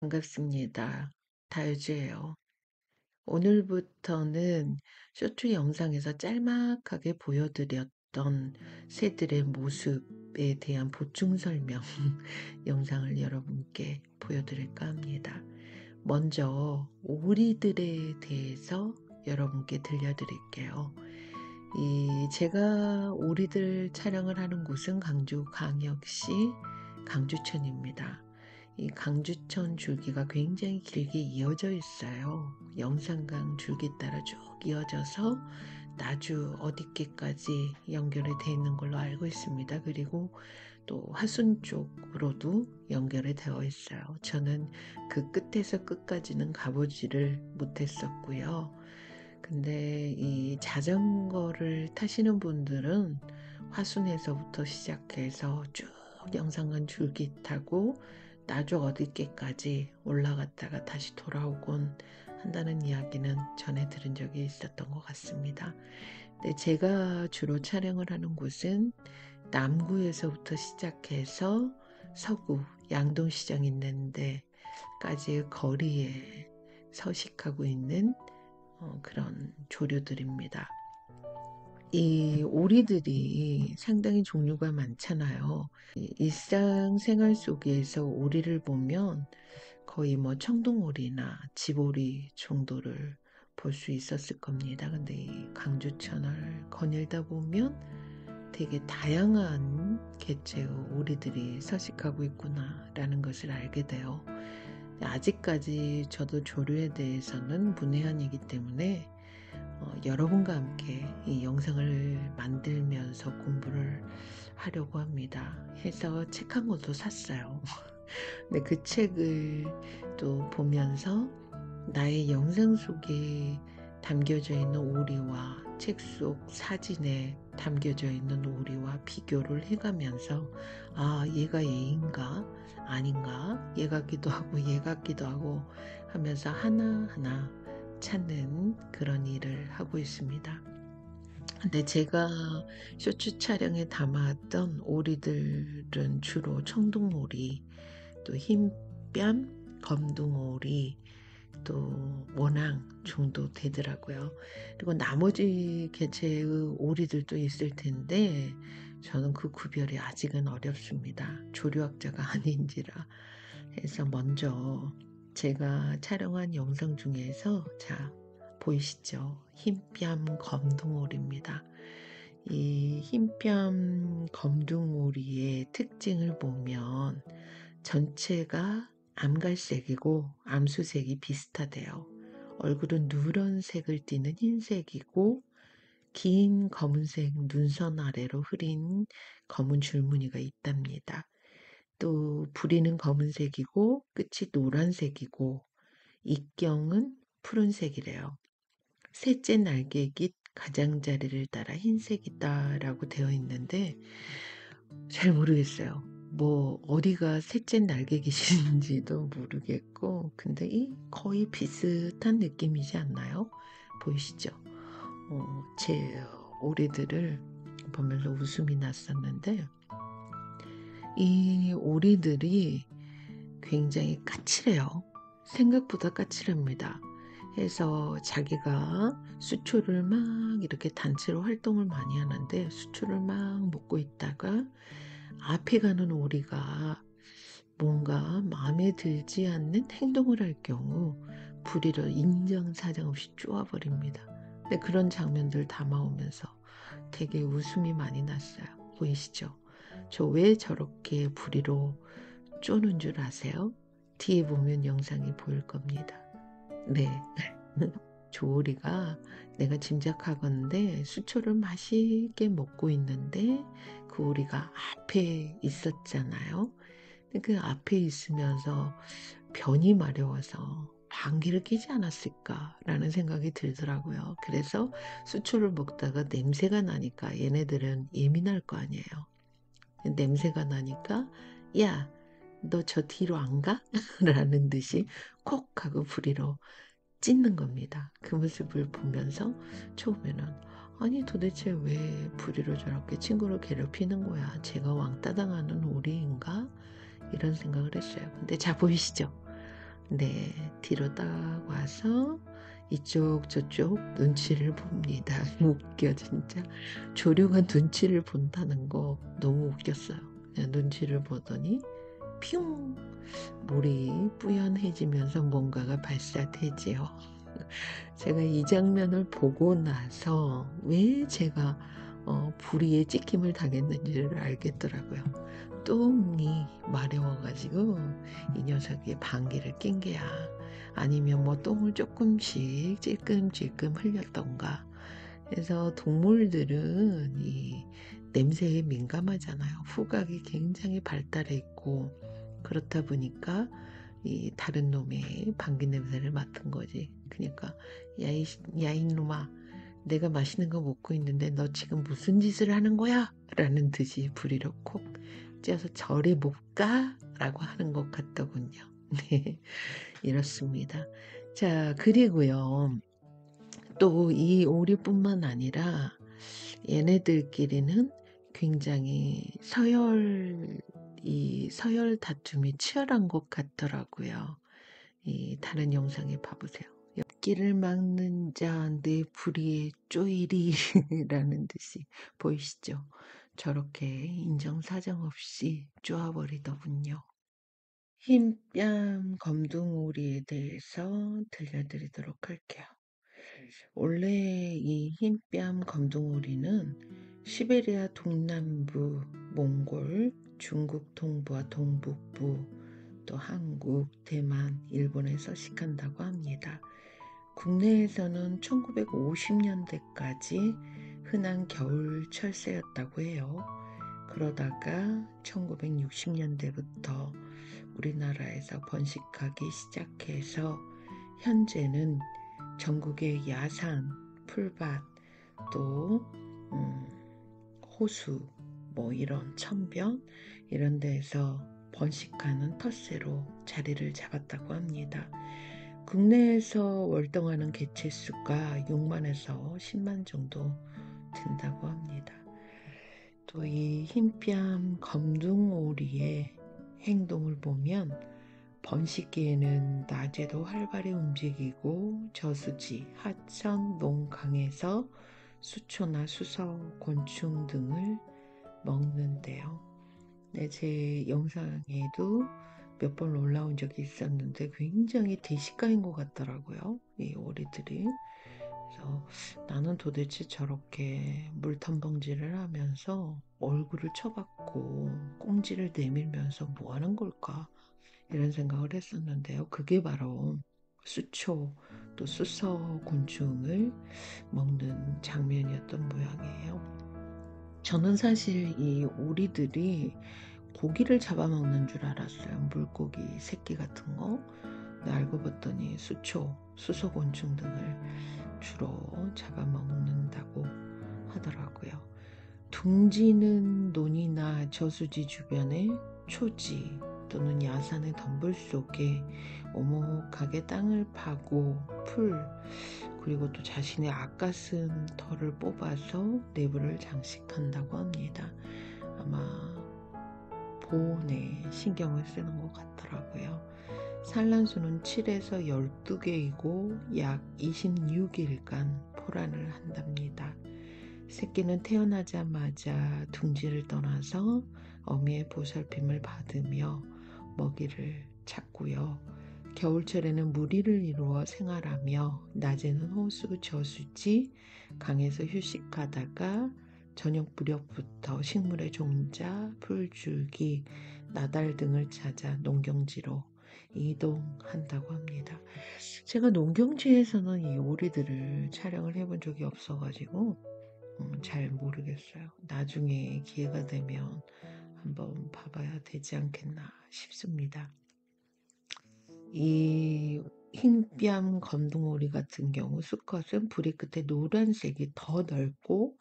반갑습니다. 다효주예요. 오늘부터는 쇼츠 영상에서 짤막하게 보여드렸던 새들의 모습에 대한 보충 설명 영상을 여러분께 보여드릴까 합니다. 먼저 오리들에 대해서 여러분께 들려드릴게요. 제가 오리들 촬영을 하는 곳은 강주광역시 강주천입니다. 이 강주천 줄기가 굉장히 길게 이어져 있어요. 영산강 줄기 따라 쭉 이어져서 나주 어디께까지 연결이 되어 있는 걸로 알고 있습니다. 그리고 또 화순 쪽으로도 연결이 되어 있어요. 저는 그 끝에서 끝까지는 가보지를 못했었고요. 근데 이 자전거를 타시는 분들은 화순에서부터 시작해서 쭉 영산강 줄기 타고 나주 어디께까지 올라갔다가 다시 돌아오곤 한다는 이야기는 전해 들은 적이 있었던 것 같습니다. 근데 제가 주로 촬영을 하는 곳은 남구에서부터 시작해서 서구 양동시장 있는 데까지의 거리에 서식하고 있는 그런 조류들입니다. 이 오리들이 상당히 종류가 많잖아요. 일상생활 속에서 오리를 보면 거의 뭐 청둥오리나 집오리 정도를 볼 수 있었을 겁니다. 근데 이 강주천을 거닐다 보면 되게 다양한 개체의 오리들이 서식하고 있구나라는 것을 알게 돼요. 아직까지 저도 조류에 대해서는 문외한이기 때문에 여러분과 함께 이 영상을 만들면서 공부를 하려고 합니다. 해서 책 한 권도 샀어요. 근데 그 책을 또 보면서 나의 영상 속에 담겨져 있는 오리와 책 속 사진에 담겨져 있는 오리와 비교를 해가면서 아, 얘가 얘인가 아닌가 얘 같기도 하고 얘 같기도 하고 하면서 하나하나 찾는 그런 일을 하고 있습니다. 근데 제가 쇼츠 촬영에 담았던 오리들은 주로 청둥오리, 또 흰뺨, 검둥오리, 또 원앙 정도 되더라고요. 그리고 나머지 개체의 오리들도 있을 텐데 저는 그 구별이 아직은 어렵습니다. 조류학자가 아닌지라 해서 먼저 제가 촬영한 영상 중에서 자 보이시죠? 흰뺨 검둥오리입니다. 이 흰뺨 검둥오리의 특징을 보면 전체가 암갈색이고 암수색이 비슷하대요. 얼굴은 누런색을 띠는 흰색이고 긴 검은색 눈선 아래로 흐린 검은 줄무늬가 있답니다. 또 부리는 검은색이고 끝이 노란색이고 입경은 푸른색이래요. 셋째 날개깃 가장자리를 따라 흰색이다라고 되어 있는데 잘 모르겠어요. 뭐 어디가 셋째 날개깃인지도 모르겠고 근데 이 거의 비슷한 느낌이지 않나요? 보이시죠? 제 오리들을 보면서 웃음이 났었는데 이 오리들이 굉장히 까칠해요. 생각보다 까칠합니다. 해서 자기가 수초를 막 이렇게 단체로 활동을 많이 하는데 수초를 막 먹고 있다가 앞에 가는 오리가 뭔가 마음에 들지 않는 행동을 할 경우 부리로 인정사정 없이 쪼아버립니다. 근데 그런 장면들 담아오면서 되게 웃음이 많이 났어요. 보이시죠? 저 왜 저렇게 부리로 쪼는 줄 아세요? 뒤에 보면 영상이 보일 겁니다. 네. 조오리가 내가 짐작하건대 수초를 맛있게 먹고 있는데 그 오리가 앞에 있었잖아요. 그 앞에 있으면서 변이 마려워서 방귀를 뀌지 않았을까라는 생각이 들더라고요. 그래서 수초를 먹다가 냄새가 나니까 얘네들은 예민할 거 아니에요. 냄새가 나니까 야, 너 저 뒤로 안 가? 라는 듯이 콕 하고 부리로 찢는 겁니다. 그 모습을 보면서 처음에는 아니 도대체 왜 부리로 저렇게 친구를 괴롭히는 거야? 제가 왕따 당하는 오리인가? 이런 생각을 했어요. 근데 자 보이시죠? 네, 뒤로 딱 와서 이쪽 저쪽 눈치를 봅니다. 웃겨 진짜. 조류가 눈치를 본다는 거 너무 웃겼어요. 그냥 눈치를 보더니 퓨 물이 뿌연해지면서 뭔가가 발사되지요. 제가 이 장면을 보고 나서 왜 제가 불의의 찍힘을 당했는지를 알겠더라고요. 똥이 마려워가지고 이 녀석이 방귀를 낀 게야. 아니면 뭐 똥을 조금씩 찔끔찔끔 흘렸던가. 그래서 동물들은 이 냄새에 민감하잖아요. 후각이 굉장히 발달해 있고 그렇다 보니까 이 다른 놈의 방귀 냄새를 맡은 거지. 그러니까 야 이놈아, 내가 맛있는 거 먹고 있는데 너 지금 무슨 짓을 하는 거야? 라는 듯이 부리로 콕 쪄서 저리 못 가? 라고 하는 것 같더군요. 네, 이렇습니다. 자, 그리고요. 또 이 오리뿐만 아니라 얘네들끼리는 굉장히 서열 다툼이 치열한 것 같더라고요. 이 다른 영상에 봐보세요. 옆길을 막는 자 내 불의의 쪼이리라는 듯이 보이시죠? 저렇게 인정사정 없이 쪼아버리더군요. 흰뺨 검둥오리에 대해서 들려드리도록 할게요. 원래 이 흰뺨 검둥오리는 시베리아 동남부, 몽골, 중국 동부와 동북부, 또 한국, 대만, 일본에 서식한다고 합니다. 국내에서는 1950년대까지 흔한 겨울 철새였다고 해요. 그러다가 1960년대부터 우리나라에서 번식하기 시작해서 현재는 전국의 야산, 풀밭, 또 호수, 뭐 이런 천변 이런 데에서 번식하는 텃새로 자리를 잡았다고 합니다. 국내에서 월동하는 개체수가 6만에서 10만 정도 된다고 합니다. 또 이 흰뺨 검둥오리의 행동을 보면 번식기에는 낮에도 활발히 움직이고 저수지, 하천, 농강에서 수초나 수서, 곤충 등을 먹는데요. 네, 제 영상에도 몇 번 올라온 적이 있었는데 굉장히 대식가인 것 같더라고요. 이 오리들이. 그래서 나는 도대체 저렇게 물텀벙질을 하면서 얼굴을 쳐박고 꽁지를 내밀면서 뭐 하는 걸까? 이런 생각을 했었는데요. 그게 바로 수초 또 수서 곤충을 먹는 장면이었던 모양이에요. 저는 사실 이 오리들이 고기를 잡아먹는 줄 알았어요. 물고기 새끼 같은 거. 근데 알고 봤더니 수초, 수소곤충 등을 주로 잡아먹는다고 하더라고요. 둥지는 논이나 저수지 주변에 초지 또는 야산의 덤불 속에 오목하게 땅을 파고 풀 그리고 또 자신의 아까슴 털을 뽑아서 내부를 장식한다고 합니다. 아마 보온에 신경을 쓰는 것 같더라고요. 산란수는 7에서 12개이고 약 26일간 포란을 한답니다. 새끼는 태어나자마자 둥지를 떠나서 어미의 보살핌을 받으며 먹이를 찾고요. 겨울철에는 무리를 이루어 생활하며 낮에는 호수, 저수지, 강에서 휴식하다가 저녁 무렵부터 식물의 종자, 풀줄기, 나달 등을 찾아 농경지로 이동한다고 합니다. 제가 농경지에서는 이 오리들을 촬영을 해본 적이 없어가지고 잘 모르겠어요. 나중에 기회가 되면 한번 봐봐야 되지 않겠나 싶습니다. 이 흰뺨 검둥오리 같은 경우 수컷은 부리 끝에 노란색이 더 넓고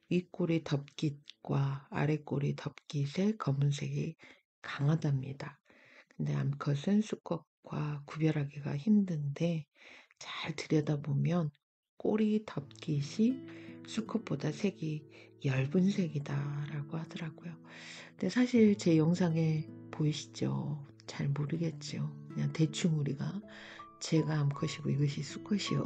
윗꼬리 덮깃과 아랫꼬리 덮깃의 검은색이 강하답니다. 근데 암컷은 수컷과 구별하기가 힘든데 잘 들여다보면 꼬리 덮깃이 수컷보다 색이 엷은 색이다라고 하더라고요. 근데 사실 제 영상에 보이시죠? 잘 모르겠죠. 그냥 대충 우리가 제가 암컷이고 이것이 수컷이요.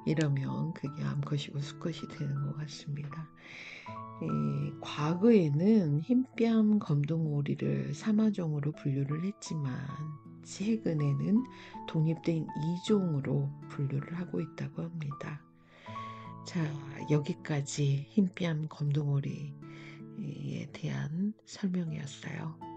이러면 그게 암컷이고 수컷이 되는 것 같습니다. 과거에는 흰뺨 검둥오리를 3마종으로 분류를 했지만 최근에는 독립된 2종으로 분류를 하고 있다고 합니다. 자, 여기까지 흰뺨 검둥오리에 대한 설명이었어요.